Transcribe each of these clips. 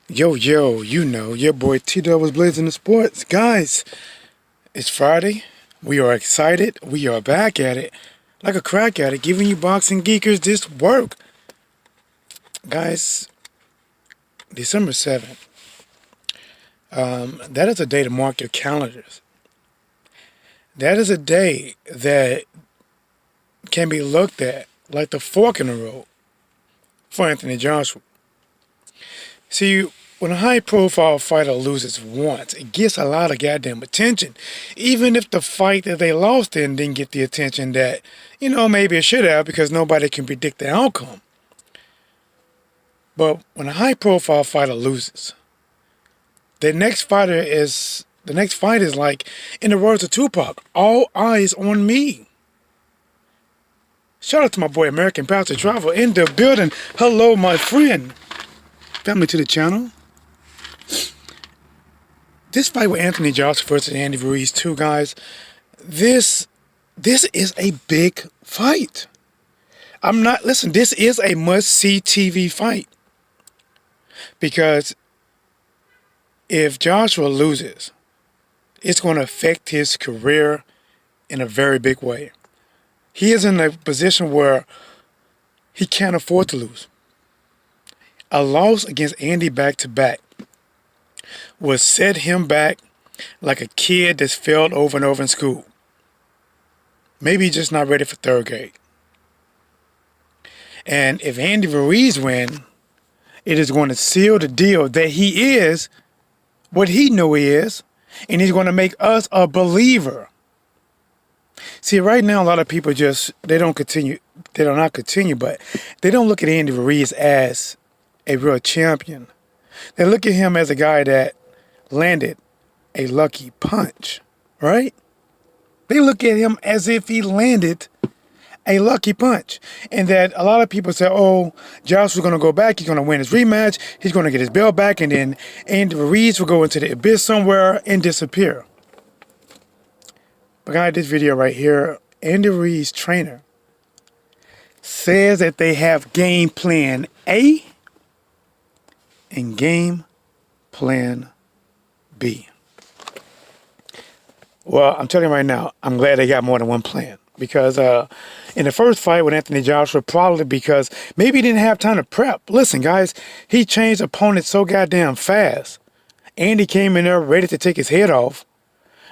Yo, yo, you know, your boy T-Dub was blazing the sports. Guys, it's Friday. We are excited. We are back at it. Like a crack at it, giving you boxing geekers this work. Guys, December 7th. That is a day to mark your calendars. That is a day that can be looked at like the fork in the road for Anthony Joshua. See, when a high-profile fighter loses once, it gets a lot of goddamn attention. Even if the fight that they lost in didn't get the attention that, maybe it should have because nobody can predict the outcome. But when a high-profile fighter loses, the next fight is like, in the words of Tupac, all eyes on me. Shout out to my boy American Pastor Travel in the building. Hello, my friend. Family to the channel. This fight with Anthony Joshua versus Andy Ruiz, too, guys. This is a big fight. This is a must-see TV fight. Because if Joshua loses, it's going to affect his career in a very big way. He is in a position where he can't afford to lose. A loss against Andy back-to-back will set him back like a kid that's failed over and over in school. Maybe he's just not ready for third grade. And if Andy Ruiz wins, it is going to seal the deal that he is what he knew he is, and he's going to make us a believer. See, right now, a lot of people they don't look at Andy Ruiz as a real champion. They look at him as a guy that landed a lucky punch, right? They look at him as if he landed a lucky punch. And that a lot of people say, oh, Joshua's going to go back, he's going to win his rematch, he's going to get his belt back, and then Andy Ruiz will go into the abyss somewhere and disappear. But guys, this video right here, Andy Ruiz's trainer says that they have game plan A and game plan B. Well, I'm telling you right now, I'm glad they got more than one plan. Because in the first fight with Anthony Joshua, probably because maybe he didn't have time to prep. Listen, guys, he changed opponents so goddamn fast. Andy came in there ready to take his head off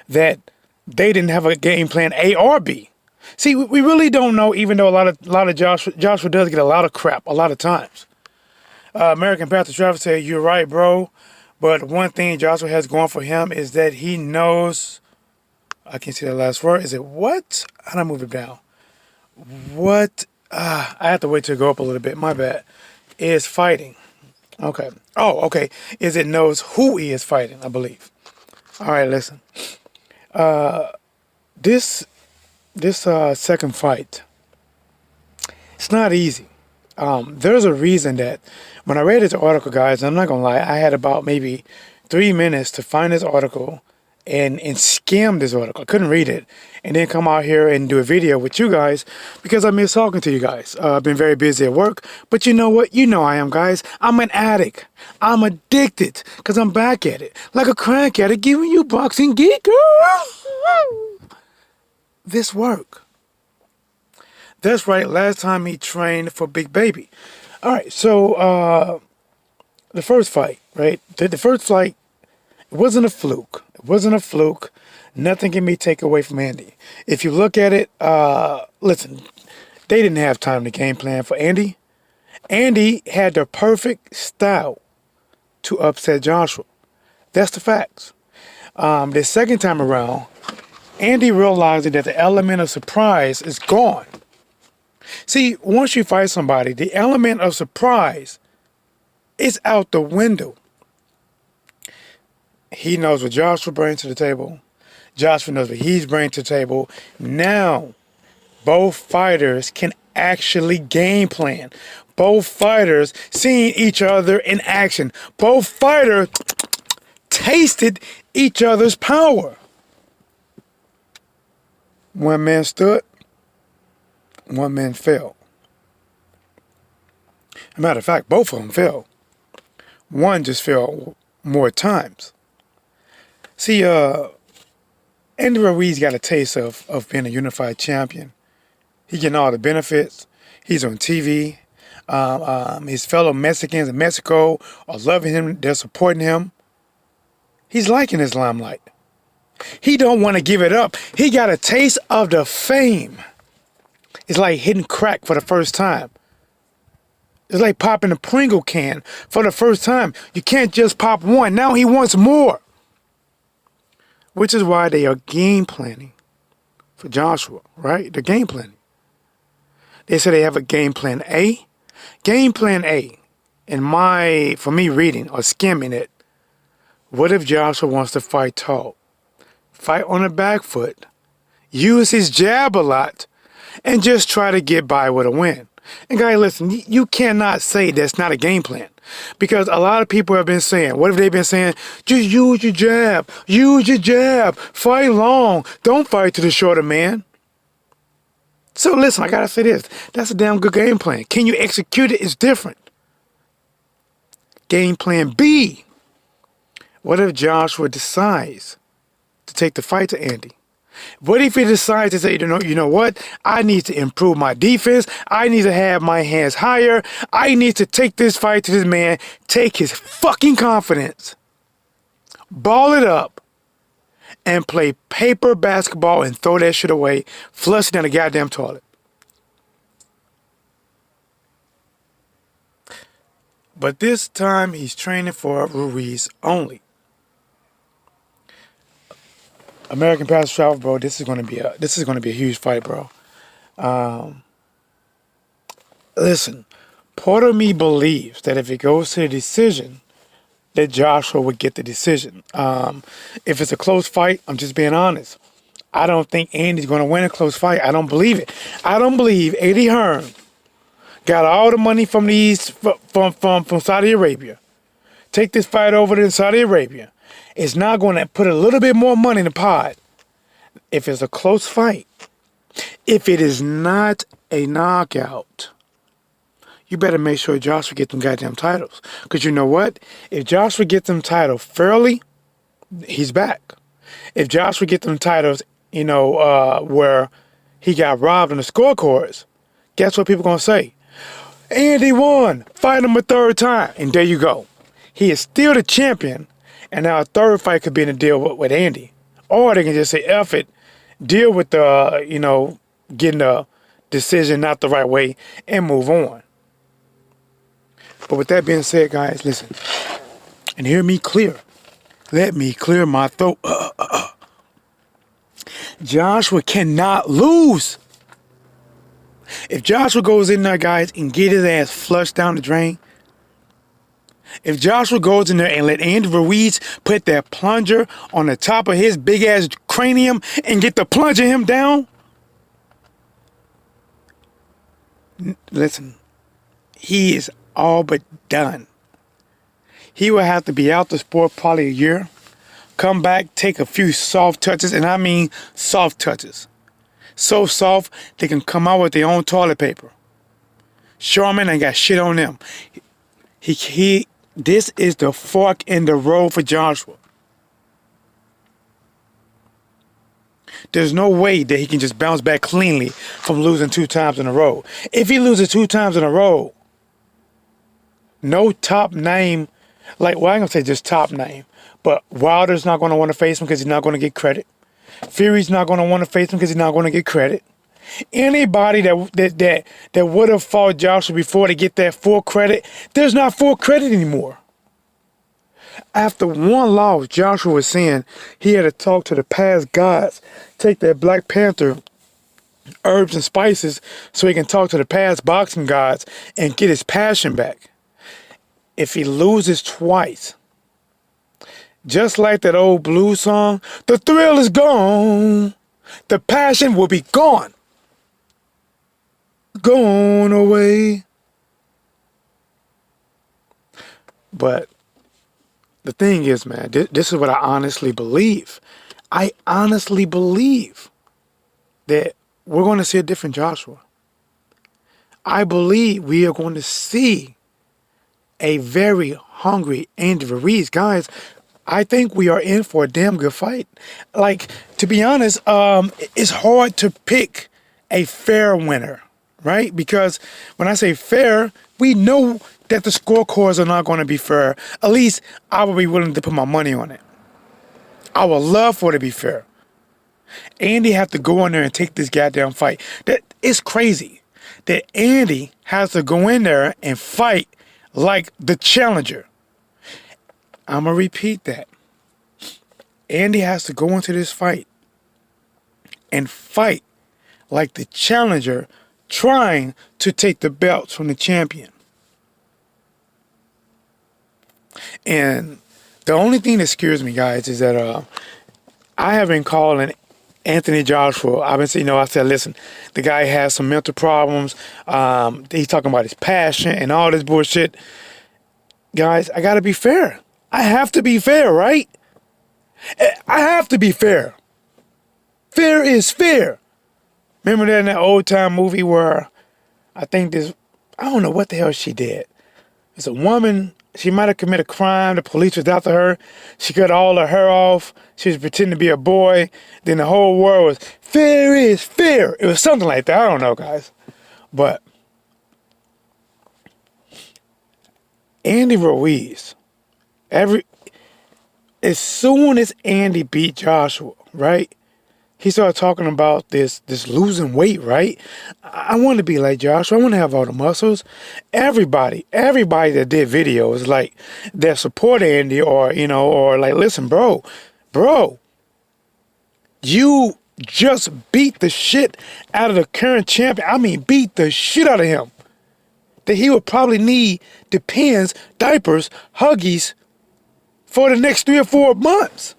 that they didn't have a game plan A or B. See, we really don't know, even though a lot of Joshua does get a lot of crap a lot of times. American Pastor Travis said, you're right, bro. But one thing Joshua has going for him is that he knows, I can't see that last word. Is it what? How do I move it down? What? I have to wait till it go up a little bit. My bad. Is fighting. Okay. Oh, okay. Is it knows who he is fighting, I believe. All right, listen. This second fight, it's not easy. There's a reason that when I read this article, guys, I'm not going to lie, I had about maybe 3 minutes to find this article and skim this article. I couldn't read it and then come out here and do a video with you guys because I miss talking to you guys. I've been very busy at work, but you know what? You know I am, guys. I'm an addict. I'm addicted because I'm back at it like a crack addict giving you boxing geek. This work. That's right. Last time he trained for Big Baby. All right. So the first fight, right? The first fight, it wasn't a fluke. It wasn't a fluke. Nothing can be taken away from Andy. If you look at it, listen, they didn't have time to game plan for Andy. Andy had the perfect style to upset Joshua. That's the facts. The second time around, Andy realized that the element of surprise is gone. See, once you fight somebody, the element of surprise is out the window. He knows what Joshua brings to the table. Joshua knows what he's bringing to the table. Now, both fighters can actually game plan. Both fighters seeing each other in action. Both fighters tasted each other's power. One man stood, one man fell. As a matter of fact, both of them fell. One just fell more times. See, Andy Ruiz got a taste of being a unified champion. He getting all the benefits. He's on TV. His fellow Mexicans in Mexico are loving him. They're supporting him. He's liking his limelight. He don't want to give it up. He got a taste of the fame. It's like hitting crack for the first time. It's like popping a Pringle can for the first time. You can't just pop one. Now he wants more. Which is why they are game planning for Joshua, right? They're game planning. They say they have a game plan A. Game plan A, for me reading or skimming it, what if Joshua wants to fight tall? Fight on the back foot, use his jab a lot, and just try to get by with a win. And guys, listen, you cannot say that's not a game plan. Because a lot of people have been saying, what have they been saying? Just use your jab, fight long, don't fight to the shorter man. So listen, I gotta say this, that's a damn good game plan. Can you execute it? It's different. Game plan B, what if Joshua decides to take the fight to Andy? What if he decides to say, you know what? I need to improve my defense. I need to have my hands higher. I need to take this fight to this man, take his fucking confidence, ball it up, and play paper basketball and throw that shit away, flush it down the goddamn toilet. But this time he's training for Ruiz only. American Pass Travel, bro. This is gonna be a huge fight, bro. Listen, part of me believes that if it goes to the decision, that Joshua would get the decision. If it's a close fight, I'm just being honest. I don't think Andy's gonna win a close fight. I don't believe it. I don't believe Eddie Hearn got all the money from from Saudi Arabia. Take this fight over to Saudi Arabia. It's not going to put a little bit more money in the pot if it's a close fight. If it is not a knockout, you better make sure Joshua gets them goddamn titles. Because you know what? If Joshua gets them titles fairly, he's back. If Joshua gets them titles, where he got robbed on the scorecards, guess what people going to say? Andy won. Fight him a third time. And there you go. He is still the champion. And now a third fight could be in a deal with Andy. Or they can just say, F it, deal with the, getting the decision not the right way and move on. But with that being said, guys, listen. And hear me clear. Let me clear my throat. Joshua cannot lose. If Joshua goes in there, guys, and get his ass flushed down the drain, if Joshua goes in there and let Andy Ruiz put that plunger on the top of his big ass cranium and get the plunger him down, listen, he is all but done. He will have to be out the sport probably a year, come back, take a few soft touches, and I mean soft touches. So soft they can come out with their own toilet paper. Sherman ain't got shit on them. This is the fork in the road for Joshua. There's no way that he can just bounce back cleanly from losing 2 times in a row. If he loses 2 times in a row, no top name, I ain't gonna say just top name, but Wilder's not gonna want to face him because he's not gonna get credit. Fury's not gonna want to face him because he's not gonna get credit. Anybody that would have fought Joshua before to get that full credit, there's not full credit anymore. After one loss, Joshua was saying he had to talk to the past gods, take that Black Panther herbs and spices so he can talk to the past boxing gods and get his passion back. If he loses twice, just like that old blues song, the thrill is gone, the passion will be gone. Gone away. But the thing is, man, this is what I honestly believe. I honestly believe that we're going to see a different Joshua. I believe we are going to see a very hungry Andy Ruiz. Guys, I think we are in for a damn good fight. Like, to be honest, it's hard to pick a fair winner, right? Because when I say fair, we know that the scorecards are not going to be fair. At least I would be willing to put my money on it. I would love for it to be fair. Andy have to go in there and take this goddamn fight. That it's crazy that Andy has to go in there and fight like the challenger. I'm going to repeat that. Andy has to go into this fight and fight like the challenger, trying to take the belts from the champion. And the only thing that scares me, guys, is that I have been calling Anthony Joshua. I've been saying, I said, listen, the guy has some mental problems. He's talking about his passion and all this bullshit. Guys, I got to be fair. I have to be fair, right? I have to be fair. Fair is fair. Remember that in that old time movie where I don't know what the hell she did. It's a woman, she might have committed a crime. The police was after her. She cut all her hair off. She was pretending to be a boy. Then the whole world was, fair is fair. It was something like that. I don't know, guys. But Andy Ruiz, as soon as Andy beat Joshua, right? He started talking about this losing weight, right? I want to be like Joshua. I want to have all the muscles. Everybody that did videos, like, that support Andy or like, listen, bro, you just beat the shit out of the current champion. I mean, beat the shit out of him. That he would probably need Depends, diapers, Huggies for the next 3 or 4 months.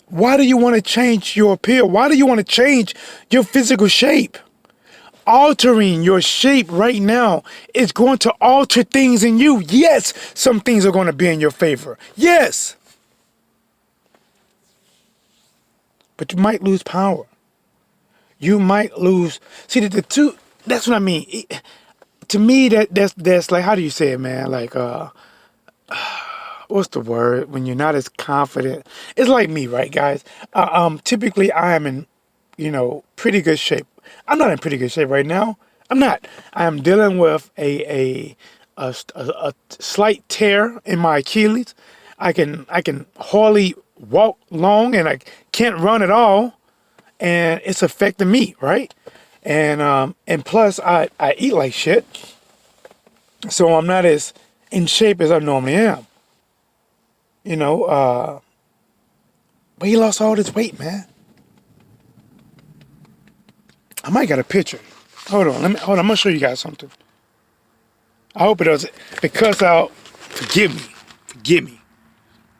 Why do you want to change your appeal? Why do you want to change your physical shape? Altering your shape right now is going to alter things in you. Yes, some things are going to be in your favor. Yes. But you might lose power. You might lose. See, the two, that's what I mean. To me, that's like, how do you say it, man? Like, what's the word when you're not as confident? It's like me, right, guys? Typically I am in, pretty good shape. I'm not in pretty good shape right now. I'm not. I am dealing with a slight tear in my Achilles. I can hardly walk long, and I can't run at all, and it's affecting me, right? And plus I eat like shit, so I'm not as in shape as I normally am. But he lost all this weight, man. I might got a picture. Hold on. I'm gonna show you guys something. I hope it doesn't. If it cuts out, forgive me.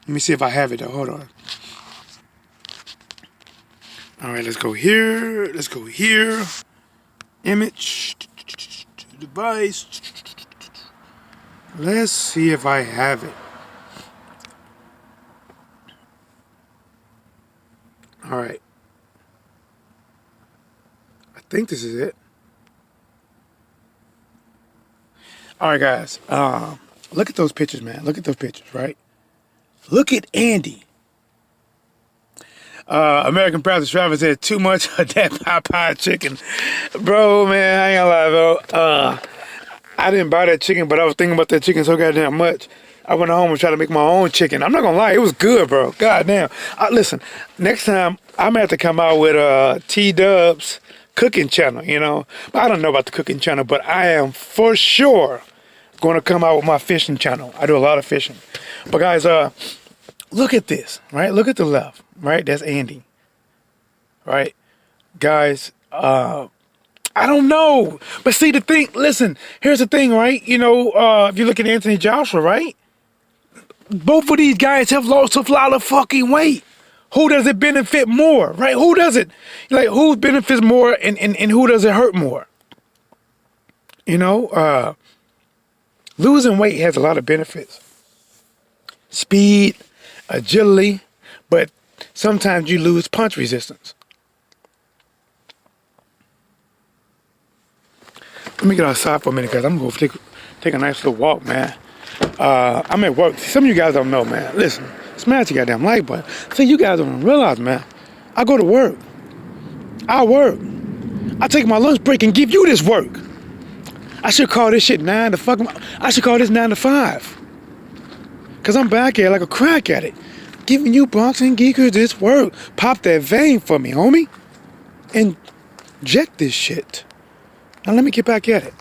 Let me see if I have it though. Hold on. All right, let's go here. Image, device. Let's see if I have it. All right. I think this is it. All right, guys. Look at those pictures, man. Look at those pictures, right? Look at Andy. American Practice Travis said too much of that Popeye chicken. Bro, man, I ain't gonna lie, bro. I didn't buy that chicken, but I was thinking about that chicken so goddamn much. I went home and tried to make my own chicken. I'm not gonna lie, it was good, bro. Goddamn. Listen, next time I'm gonna have to come out with T-Dub's cooking channel, But I don't know about the cooking channel, but I am for sure gonna come out with my fishing channel. I do a lot of fishing. But guys, look at this, right? Look at the left, right? That's Andy, right? Guys, I don't know. But see, here's the thing, right? If you look at Anthony Joshua, right? Both of these guys have lost a lot of fucking weight. Who does it benefit more, right? Who does it? Like, who benefits more and who does it hurt more? Losing weight has a lot of benefits. Speed, agility, but sometimes you lose punch resistance. Let me get outside for a minute, guys. I'm gonna go take a nice little walk, man. I'm at work. Some of you guys don't know, man. Listen, smash your goddamn like button. See, you guys don't realize, man. I go to work. I work. I take my lunch break and give you this work. I should call this shit 9 to fucking. I should call this 9 to 5. Cause I'm back here like a crack addict, giving you boxing geekers this work. Pop that vein for me, homie. Inject this shit. Now let me get back at it.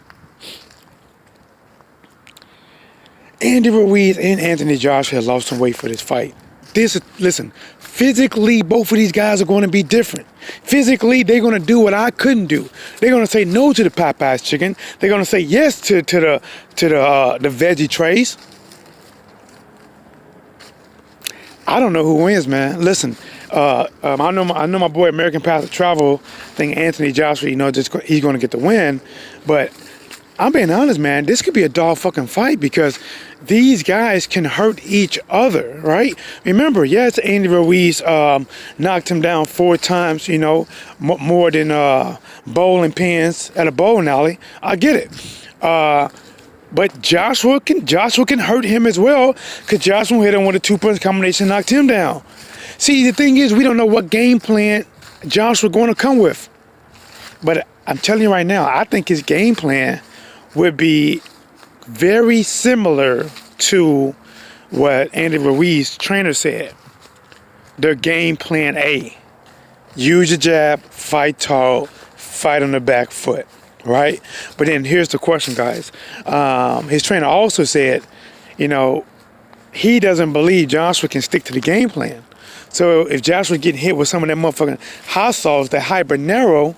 Andy Ruiz and Anthony Joshua have lost some weight for this fight. Listen, physically, both of these guys are going to be different. Physically, they're going to do what I couldn't do. They're going to say no to the Popeye's chicken. They're going to say yes to the veggie trays. I don't know who wins, man. Listen, I know my boy American Path of Travel think Anthony Joshua, he's going to get the win. But I'm being honest, man. This could be a dog fucking fight because these guys can hurt each other, right? Remember, yes, Andy Ruiz knocked him down 4 times, more than bowling pins at a bowling alley. I get it. But Joshua can hurt him as well because Joshua hit him with a 2-punch combination and knocked him down. See, the thing is, we don't know what game plan Joshua going to come with. But I'm telling you right now, I think his game plan would be very similar to what Andy Ruiz's trainer said. Their game plan A. Use your jab, fight tall, fight on the back foot. Right? But then here's the question, guys. His trainer also said, he doesn't believe Joshua can stick to the game plan. So if Joshua getting hit with some of that motherfucking hot sauce, that habanero,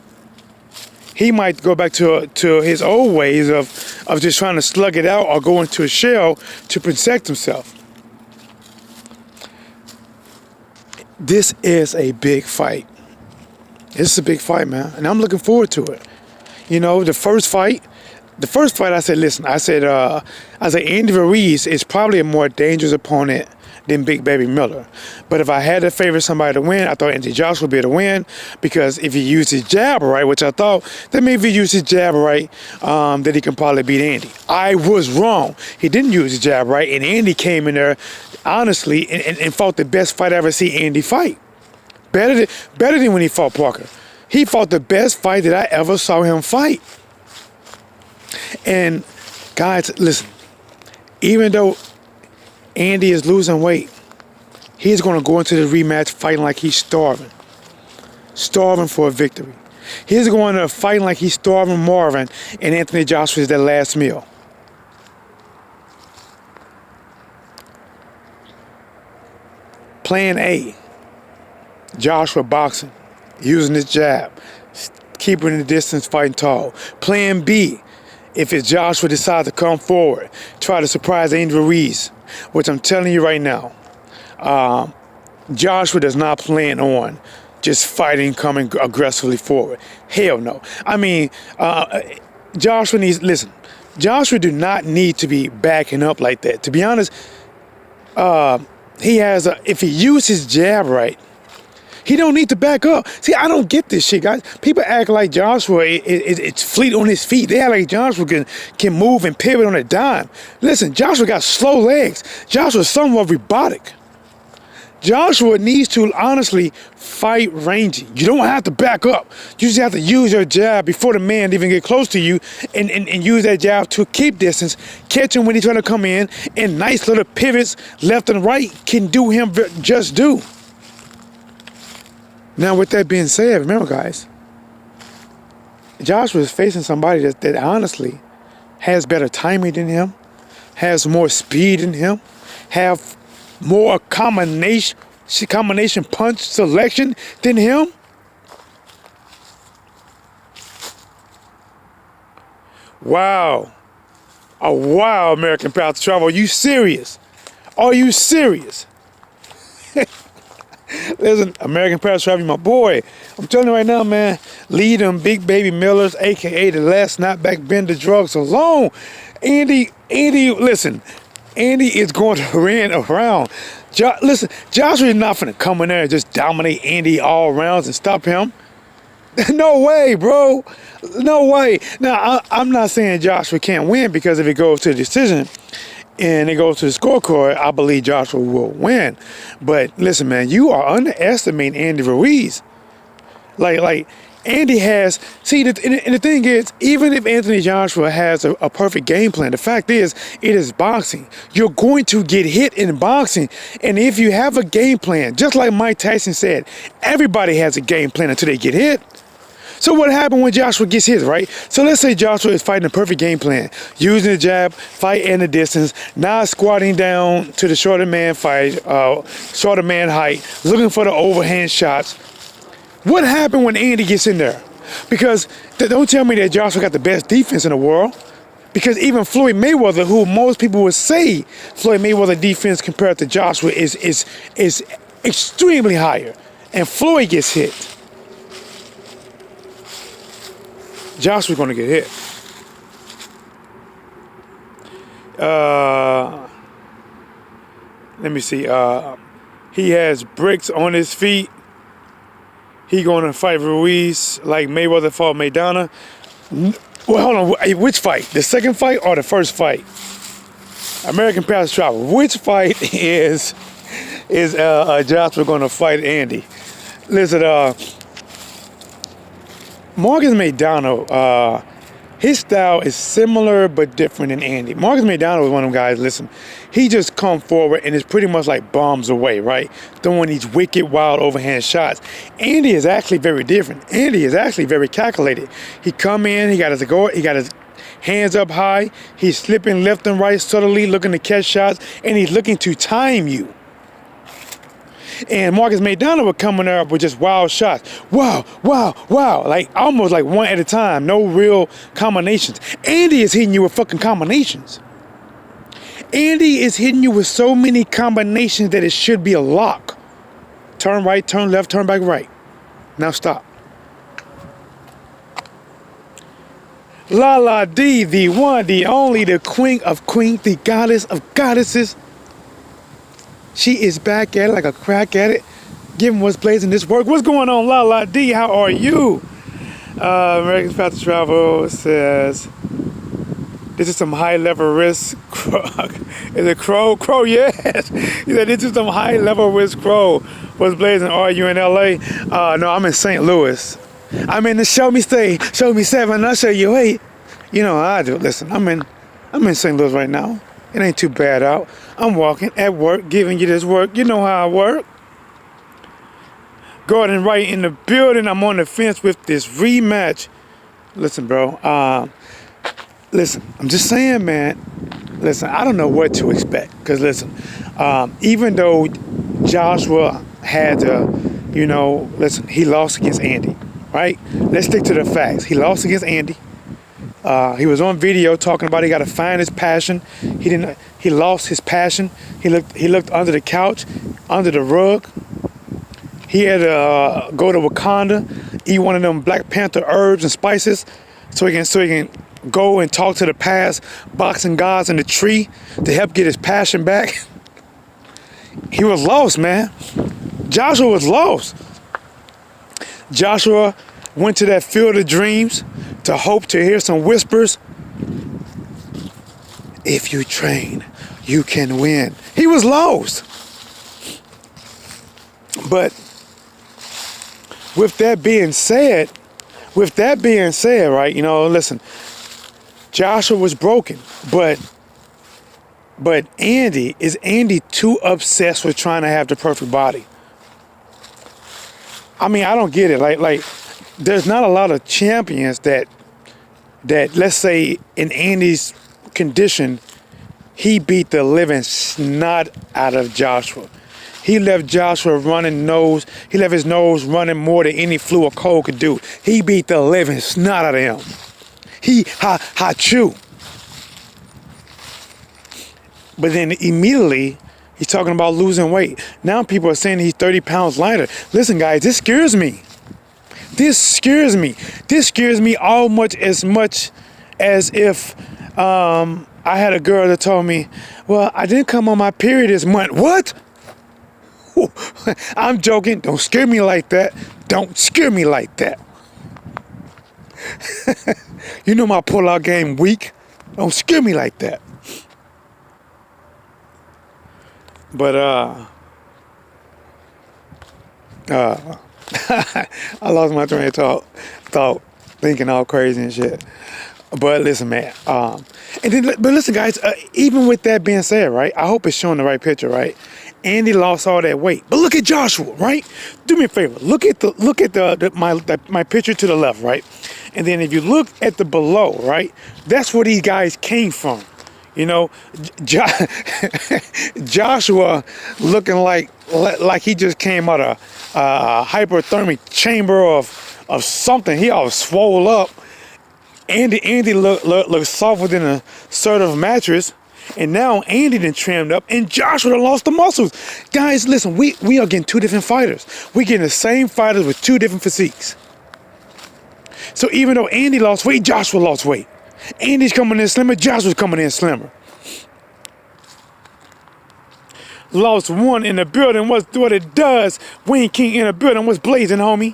he might go back to his old ways of just trying to slug it out or go into a shell to protect himself. This is a big fight. This is a big fight, man. And I'm looking forward to it. The first fight I said, listen, I said Andy Ruiz is probably a more dangerous opponent than Big Baby Miller. But if I had to favor somebody to win, I thought Anthony Joshua would be able to win because if he used his jab right, which I thought that maybe if he used his jab right, that he can probably beat Andy. I was wrong. He didn't use his jab right, and Andy came in there, honestly, and fought the best fight I ever see Andy fight. Better than when he fought Parker. He fought the best fight that I ever saw him fight. And guys, listen, even though Andy is losing weight, he's going to go into the rematch fighting like he's starving for a victory. He's going to fight like he's starving Marvin, and Anthony Joshua is their last meal. Plan A, Joshua boxing, using his jab, keeping the distance, fighting tall. Plan B, if it's Joshua decides to come forward, try to surprise Andy Ruiz, which I'm telling you right now, Joshua does not plan on just fighting, coming aggressively forward. Hell no. I mean, Joshua do not need to be backing up like that. To be honest, if he uses his jab right, he don't need to back up. See, I don't get this shit, guys. People act like Joshua it's fleet on his feet. They act like Joshua can move and pivot on a dime. Listen, Joshua got slow legs. Joshua's somewhat robotic. Joshua needs to honestly fight rangy. You don't have to back up. You just have to use your jab before the man even get close to you and use that jab to keep distance, catch him when he's trying to come in, and nice little pivots left and right can do him just due. Now, with that being said, remember, guys, Joshua is facing somebody that honestly has better timing than him, has more speed than him, have more combination punch selection than him. Wow. Oh, wow, American Path to Travel. Are you serious? Are you serious? Listen, American Path to Travel, my boy. I'm telling you right now, man, leave them Big Baby Millers, a.k.a. the last snapback bender drugs alone. Andy, listen, Andy is going to run around. Listen, Joshua is not going to come in there and just dominate Andy all rounds and stop him. No way, bro. No way. Now, I'm not saying Joshua can't win, because if it goes to a decision and it goes to the scorecard, I believe Joshua will win. But listen, man, you are underestimating Andy Ruiz. Like Andy has, see, and the thing is, even if Anthony Joshua has a perfect game plan, the fact is, it is boxing. You're going to get hit in boxing. And if you have a game plan, just like Mike Tyson said, everybody has a game plan until they get hit. So what happened when Joshua gets hit, right? So let's say Joshua is fighting a perfect game plan, using the jab, fight in the distance, not squatting down to the shorter man fight, shorter man height, looking for the overhand shots. What happened when Andy gets in there? Because don't tell me that Joshua got the best defense in the world. Because even Floyd Mayweather, who most people would say Floyd Mayweather defense compared to Joshua is extremely higher, and Floyd gets hit. Joshua's going to get hit. Let me see. He has bricks on his feet. He going to fight Ruiz like Mayweather fought Maidana. Well, hold on. Which fight? The second fight or the first fight? American Pass Travel. Which fight is Joshua going to fight Andy? Listen, Marcus Maidana, his style is similar but different than Andy. Marcus Maidana was one of them guys, listen, he just come forward and is pretty much like bombs away, right? Throwing these wicked, wild overhand shots. Andy is actually very different. Andy is actually very calculated. He come in, he got his hands up high, he's slipping left and right, subtly looking to catch shots, and he's looking to time you. And Marcus Maidana would come in there with just wild shots. Wow, wow, wow. Like almost like one at a time. No real combinations. Andy is hitting you with fucking combinations. Andy is hitting you with so many combinations that it should be a lock. Turn right, turn left, turn back right. Now stop. Lala D, the one, the only, the queen of queens, the goddess of goddesses. She is back at it like a crack at it. Given what's blazing this work. What's going on, Lala D? How are you? American Path to Travel says, this is some high-level risk. Is it Crow? Crow, yes. He said, this is some high-level risk, Crow. What's blazing? Are you in L.A.? No, I'm in St. Louis. I'm in the show me stay, show me 7, I'll show you 8. You know how I do. Listen, I'm in St. Louis right now. It ain't too bad out. I'm walking at work, giving you this work. You know how I work. Gordon Wright in the building. I'm on the fence with this rematch. Listen, bro. Listen, I'm just saying, man. Listen, I don't know what to expect. Because, listen, even though Joshua had to, listen, he lost against Andy, right? Let's stick to the facts. He lost against Andy. He was on video talking about he got to find his passion. He lost his passion. He looked under the couch, under the rug. He had to go to Wakanda, eat one of them Black Panther herbs and spices, so he can go and talk to the past boxing gods in the tree to help get his passion back. He was lost, man. Joshua was lost. Joshua went to that field of dreams to hope to hear some whispers. If you train, you can win. He was lost. But with that being said, right, listen, Joshua was broken, but is Andy too obsessed with trying to have the perfect body? I mean, I don't get it. Like there's not a lot of champions that let's say in Andy's condition, he beat the living snot out of Joshua. He left Joshua running nose. He left his nose running more than any flu or cold could do. He beat the living snot out of him. He chew. But then immediately he's talking about losing weight. Now people are saying he's 30 pounds lighter. Listen, guys, this scares me. This scares me. This scares me as much as if I had a girl that told me, well, I didn't come on my period this month. What? I'm joking. Don't scare me like that. Don't scare me like that. You know my pull-out game weak. Don't scare me like that. But I lost my train of thought, thinking all crazy and shit. But listen, man. But listen, guys. Even with that being said, right? I hope it's showing the right picture, right? Andy lost all that weight, but look at Joshua, right? Do me a favor. Look at my picture to the left, right? And then if you look at the below, right? That's where these guys came from. You know, Joshua looking like he just came out of a hyperthermic chamber of something. He all swole up. Andy looked softer than a sort of mattress. And now Andy done trimmed up and Joshua done lost the muscles. Guys, listen, we are getting two different fighters. We're getting the same fighters with two different physiques. So even though Andy lost weight, Joshua lost weight. Andy's coming in slimmer, Joshua's coming in slimmer. Lost one in the building. What's what it does? Wayne King in the building. What's blazing, homie?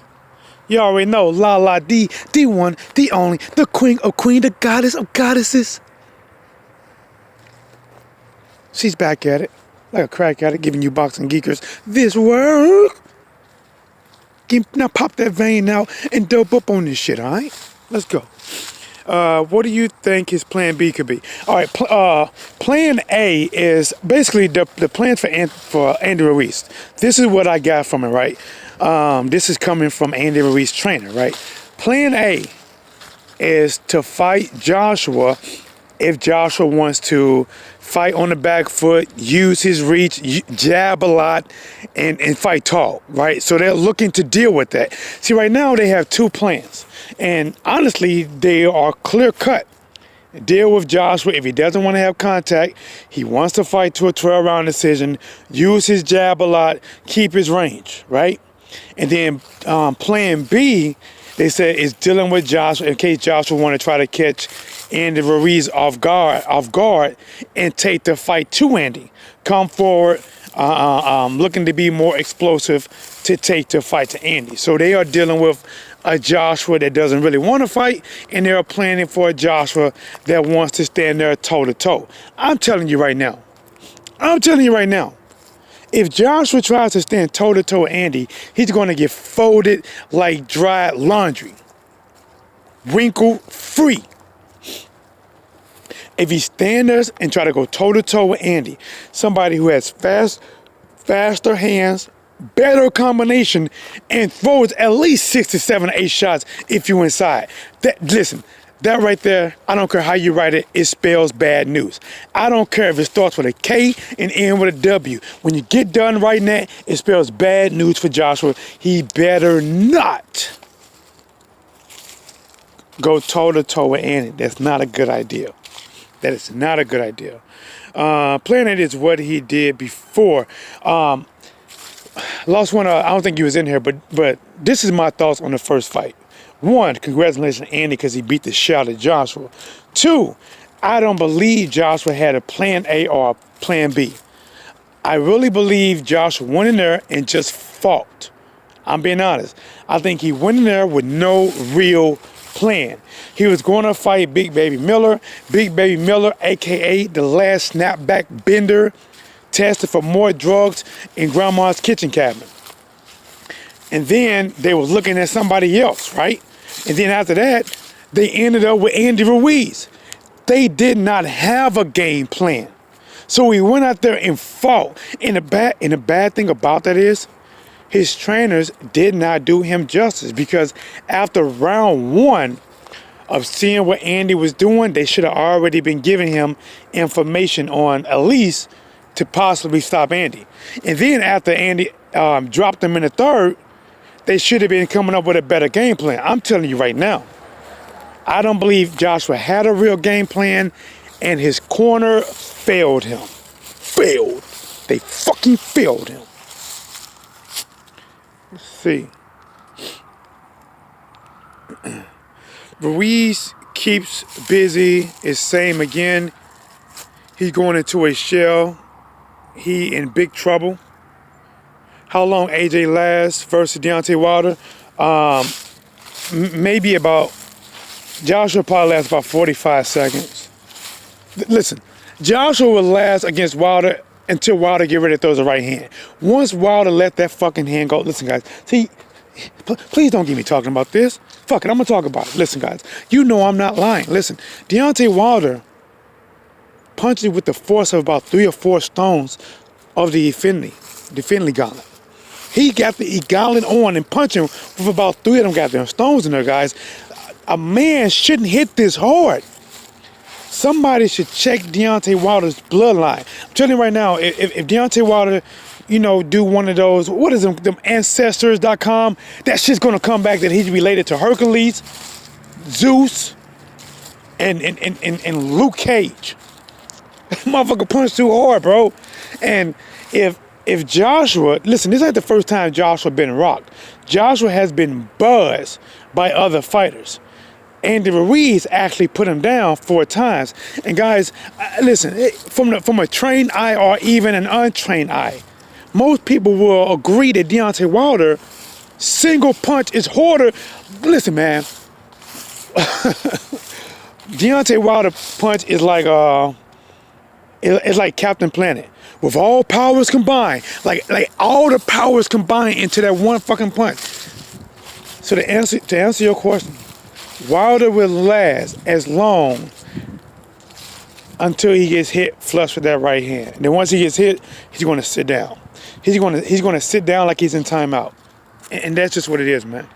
You already know. La la D, the one, the only, the queen of queen, the goddess of goddesses. She's back at it, like a crack at it, giving you boxing geekers this work. Now pop that vein out and dope up on this shit, all right? Let's go. What do you think his plan B could be? All right, plan A is basically the plan for Andy Ruiz. This is what I got from it, right? This is coming from Andy Ruiz trainer, right? Plan A is to fight Joshua if Joshua wants to fight on the back foot, use his reach, jab a lot, and fight tall, right? So they're looking to deal with that. See, right now they have two plans. And honestly, they are clear cut. Deal with Joshua if he doesn't want to have contact. He wants to fight to a 12-round decision, use his jab a lot, keep his range, right? And then plan B, they said, is dealing with Joshua in case Joshua want to try to catch Andy Ruiz off guard and take the fight to Andy. Come forward, looking to be more explosive to take the fight to Andy. So they are dealing with a Joshua that doesn't really want to fight, and they're planning for a Joshua that wants to stand there toe to toe. I'm telling you right now. If Joshua tries to stand toe to toe with Andy, he's going to get folded like dry laundry. Wrinkle free. If he stands there and try to go toe to toe with Andy, somebody who has faster hands, better combination, and throws at least 6 to 7 or 8 shots if you inside. That right there, I don't care how you write it, it spells bad news. I don't care if it starts with a K and ends with a W. When you get done writing that, it spells bad news for Joshua. He better not go toe to toe with Andy. That's not a good idea. That is not a good idea. Plan A is what he did before. Lost one, I don't think he was in here, but this is my thoughts on the first fight. 1, congratulations to Andy because he beat the shit out of Joshua. 2, I don't believe Joshua had a plan A or a plan B. I really believe Joshua went in there and just fought. I'm being honest. I think he went in there with no real plan. He was going to fight Big Baby Miller, aka the last snapback bender, tested for more drugs in grandma's kitchen cabinet. And then they was looking at somebody else, right? And then after that, they ended up with Andy Ruiz. They did not have a game plan. So he went out there and fought. And the bad thing about that is his trainers did not do him justice, because after round 1 of seeing what Andy was doing, they should have already been giving him information on at least to possibly stop Andy. And then after Andy dropped him in the 3rd, they should have been coming up with a better game plan. I'm telling you right now, I don't believe Joshua had a real game plan, and his corner failed him. They fucking failed him. Let's see. Ruiz keeps busy. Is same again. He's going into a shell. He in big trouble. How long AJ lasts versus Deontay Wilder? Maybe about Joshua probably lasts about 45 seconds. Listen, Joshua will last against Wilder until Wilder get ready to throw his right hand. Once Wilder let that fucking hand go, listen, guys. See, please don't get me talking about this. Fuck it, I'm gonna talk about it. Listen, guys, you know I'm not lying. Listen, Deontay Wilder punched you with the force of about 3 or 4 stones of the Finley gauntlet. He got the gauntlet on and punching with about 3 of them goddamn stones in there, guys. A man shouldn't hit this hard. Somebody should check Deontay Wilder's bloodline. I'm telling you right now, if Deontay Wilder, you know, do one of those, what is them ancestors.com, that shit's gonna come back that he's related to Hercules, Zeus, and Luke Cage. Motherfucker punched too hard, bro. And if Joshua, listen, this ain't the first time Joshua been rocked. Joshua has been buzzed by other fighters. Andy Ruiz actually put him down 4 times. And guys, listen, from a trained eye or even an untrained eye, most people will agree that Deontay Wilder single punch is harder. Listen, man, Deontay Wilder punch is like it's like Captain Planet. With all powers combined, like all the powers combined into that one fucking punch. So to answer your question, Wilder will last as long until he gets hit flush with that right hand. And then once he gets hit, he's going to sit down. He's going to sit down like he's in timeout. And that's just what it is, man.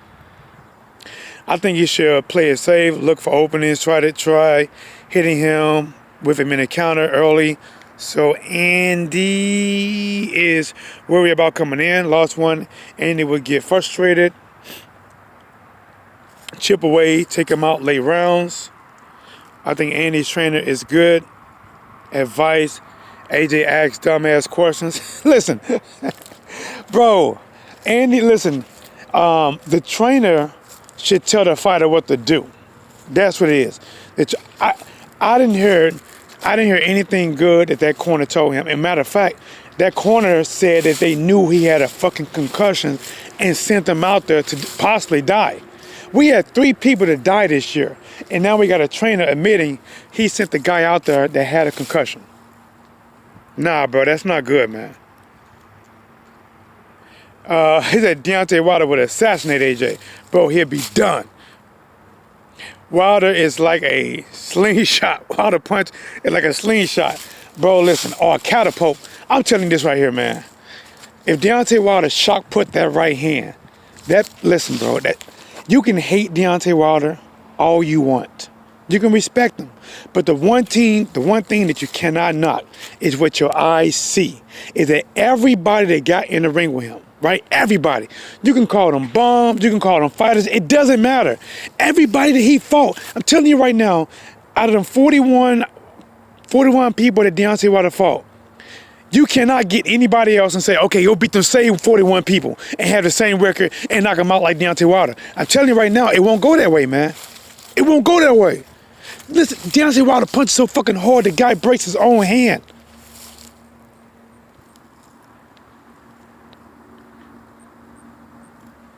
I think you should play it safe, look for openings, try hitting him with him in a counter early. So Andy is worried about coming in. Lost one. Andy would get frustrated. Chip away, take him out late rounds. I think Andy's trainer is good. Advice. AJ asks dumbass questions. Listen, bro, Andy, listen. The trainer should tell the fighter what to do. That's what it is. I didn't hear anything good that corner told him. As a matter of fact, that corner said that they knew he had a fucking concussion and sent him out there to possibly die. We had 3 people that died this year, and now we got a trainer admitting he sent the guy out there that had a concussion. Nah, bro, that's not good, man. He said Deontay Wilder would assassinate AJ. Bro, he'll be done. Wilder is like a slingshot. Wilder punch is like a slingshot. Bro, listen, or a catapult. I'm telling you this right here, man. If Deontay Wilder shock put that right hand, listen, bro, you can hate Deontay Wilder all you want. You can respect him. But the one thing that you cannot knock is what your eyes see. Is that everybody that got in the ring with him, right? Everybody. You can call them bums, you can call them fighters, it doesn't matter. Everybody that he fought, I'm telling you right now, out of them 41 people that Deontay Wilder fought, you cannot get anybody else and say, okay, you'll beat them same 41 people and have the same record and knock them out like Deontay Wilder. I'm telling you right now, it won't go that way, man. It won't go that way. Listen, Deontay Wilder punched so fucking hard, the guy breaks his own hand.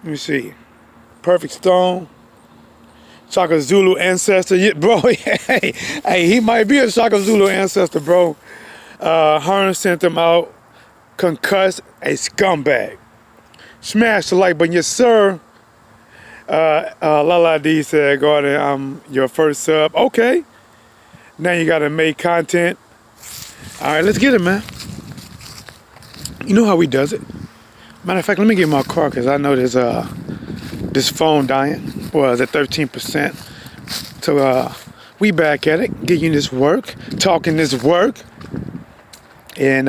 Let me see. Perfect Stone. Shaka Zulu ancestor. Yeah, bro, hey, he might be a Shaka Zulu ancestor, bro. Hearn sent him out, concussed, a scumbag. Smash the like button, yes sir. Lala D said, Gordon, I'm your first sub. Okay. Now you gotta make content. All right, let's get it, man. You know how we does it. Matter of fact, let me get my car because I know there's this phone dying. Well, it's at 13%. So we back at it, getting this work, talking this work. And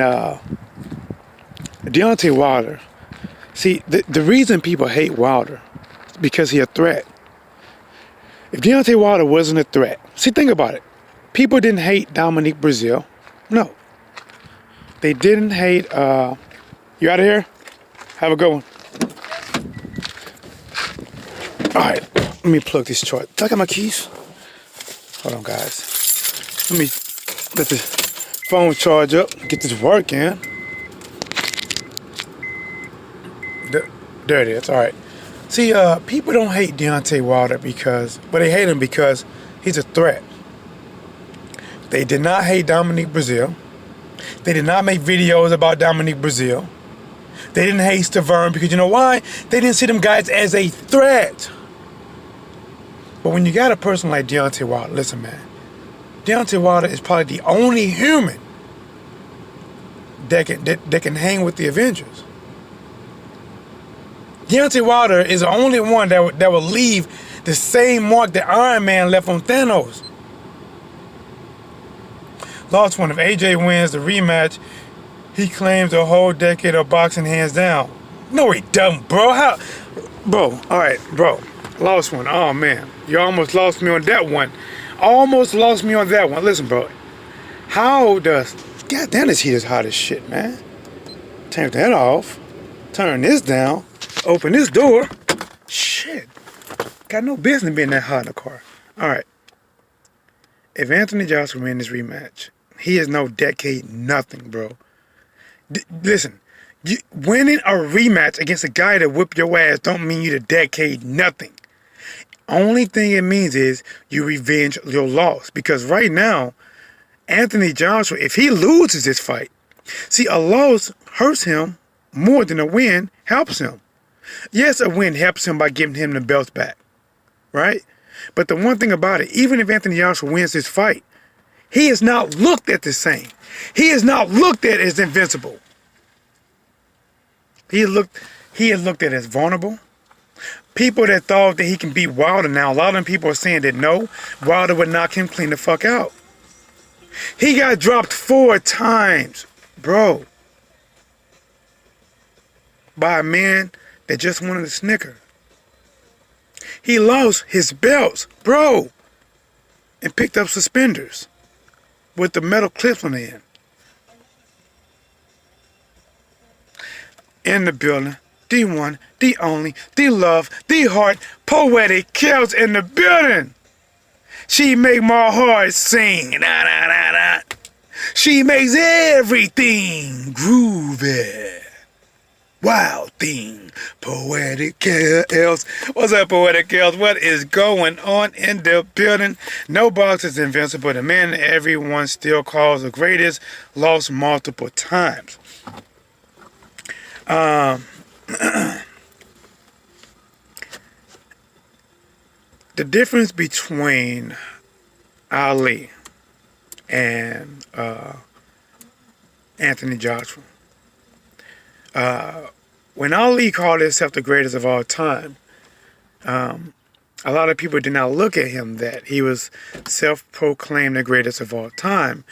Deontay Wilder, see, the reason people hate Wilder is because he's a threat. If Deontay Wilder wasn't a threat, see, think about it. People didn't hate Dominique Brazil. No. They didn't hate, you out of here? Have a good one. All right, let me plug this charger. Did I got my keys? Hold on, guys. Let me let the phone charge up, get this working. There it is, all right. See, people don't hate Deontay Wilder but they hate him because he's a threat. They did not hate Dominique Brazil. They did not make videos about Dominique Brazil. They didn't hate Stavern because you know why? They didn't see them guys as a threat. But when you got a person like Deontay Wilder, listen, man. Deontay Wilder is probably the only human that can hang with the Avengers. Deontay Wilder is the only one that will leave the same mark that Iron Man left on Thanos. Lost one. If AJ wins the rematch, he claims a whole decade of boxing hands down. No, he doesn't, bro. How? Bro, all right, bro. Lost one. Oh, man. You almost lost me on that one. Almost lost me on that one. Listen, bro. How does... God damn, this heat is hot as shit, man. Turn that off. Turn this down. Open this door. Shit. Got no business being that hot in the car. All right. If Anthony Joshua wins this rematch, he is no decade nothing, bro. Listen, winning a rematch against a guy that whipped your ass don't mean you the decade nothing. Only thing it means is you revenge your loss. Because right now, Anthony Joshua, if he loses this fight, see, a loss hurts him more than a win helps him. Yes, a win helps him by giving him the belts back, right? But the one thing about it, even if Anthony Joshua wins this fight, he is not looked at the same. He is not looked at as invincible. He is looked at as vulnerable. People that thought that he can beat Wilder now, a lot of them people are saying that no, Wilder would knock him clean the fuck out. He got dropped 4 times, bro, by a man that just wanted a snicker. He lost his belts, bro, and picked up suspenders with the metal clips on the end. In the building, the one, the only, the love, the heart, poetic kills in the building. She make my heart sing, da, da, da, da. She makes everything groovy. Wild thing, poetic kills. What's up, poetic kills? What is going on in the building? No box is invincible. The man everyone still calls the greatest lost multiple times. The difference between Ali and Anthony Joshua. When Ali called himself the greatest of all time, a lot of people did not look at him that he was self-proclaimed the greatest of all time.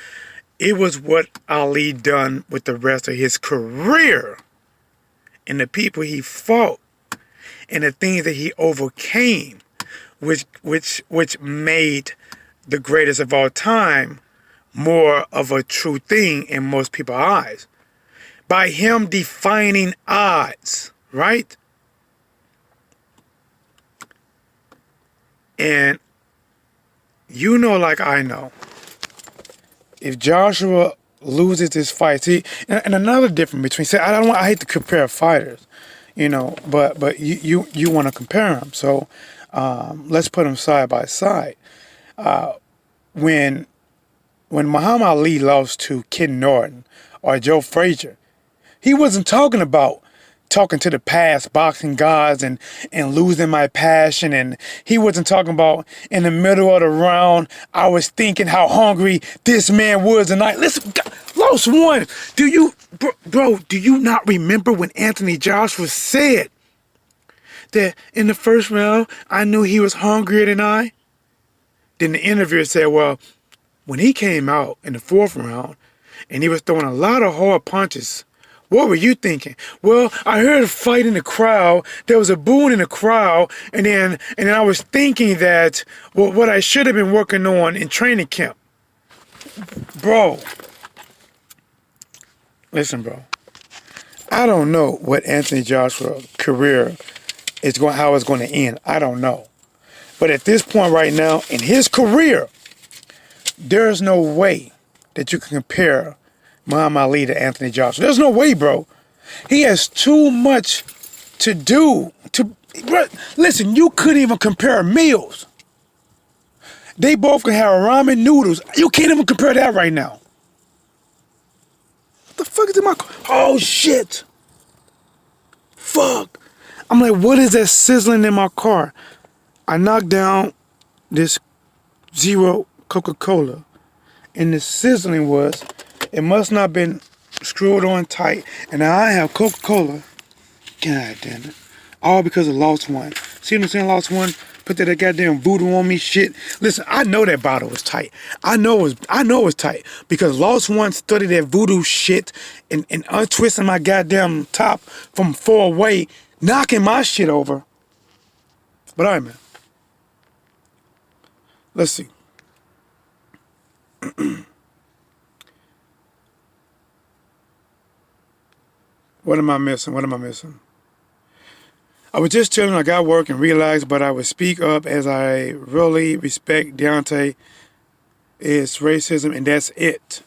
It was what Ali done with the rest of his career and the people he fought and the things that he overcame, which made the greatest of all time more of a true thing in most people's eyes. By him defining odds, right? And you know, like I know, if Joshua loses this fight, see, and another difference between, say, I hate to compare fighters, you know, but you want to compare them, so let's put them side by side. When Muhammad Ali lost to Ken Norton or Joe Frazier, he wasn't talking to the past boxing gods and losing my passion. And he wasn't talking about in the middle of the round, I was thinking how hungry this man was tonight. Listen, lost one. Do you not remember when Anthony Joshua said that in the first round, I knew he was hungrier than I? Then the interviewer said, well, when he came out in the 4th round and he was throwing a lot of hard punches, what were you thinking? Well, I heard a fight in the crowd. There was a booing in the crowd. And then I was thinking that, well, what I should have been working on in training camp. Bro. Listen, bro. I don't know what Anthony Joshua's career is how it's going to end. I don't know. But at this point right now, in his career, there's no way that you can compare Muhammad Ali to Anthony Joshua. There's no way, bro. He has too much to do Bro, listen, you couldn't even compare meals. They both can have ramen noodles. You can't even compare that right now. What the fuck is in my car? Oh, shit. Fuck. I'm like, what is that sizzling in my car? I knocked down this Zero Coca-Cola. And the sizzling was, it must not have been screwed on tight. And now I have Coca-Cola. God damn it. All because of Lost One. See what I'm saying, Lost One? Put that goddamn voodoo on me shit. Listen, I know that bottle was tight. I know it was tight. Because Lost One studied that voodoo shit and untwisting my goddamn top from far away, knocking my shit over. But alright, man. Let's see. What am I missing? What am I missing? I was just telling I got work and realized, but I would speak up as I really respect Deontay. It's racism, and that's it.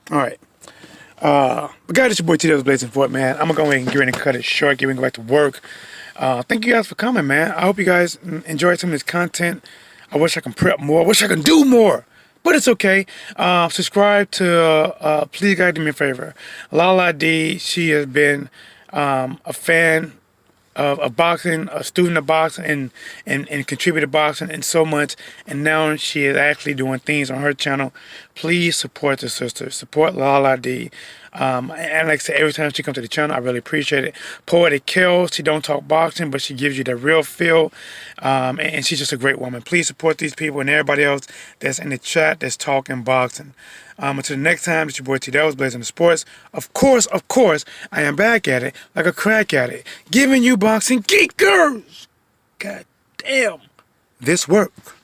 All right. But guys, it's your boy T. That was blazing for it, man. I'm going to go ahead and get ready to cut it short, get ready to go back to work. Thank you guys for coming, man. I hope you guys enjoyed some of this content. I wish I could prep more. I wish I could do more. But it's okay. Subscribe to, please guys do me a favor. Lala D, she has been a fan of boxing, a student of boxing, and contributed boxing and so much. And now she is actually doing things on her channel. Please support the sister. Support Lala D. And like I said, every time she comes to the channel, I really appreciate it. Poetic kills. She don't talk boxing, but she gives you the real feel. And she's just a great woman. Please support these people and everybody else that's in the chat that's talking boxing. Until the next time, it's your boy T. That was blazing the sports. Of course, I am back at it like a crack at it, giving you boxing geekers. God damn, this work.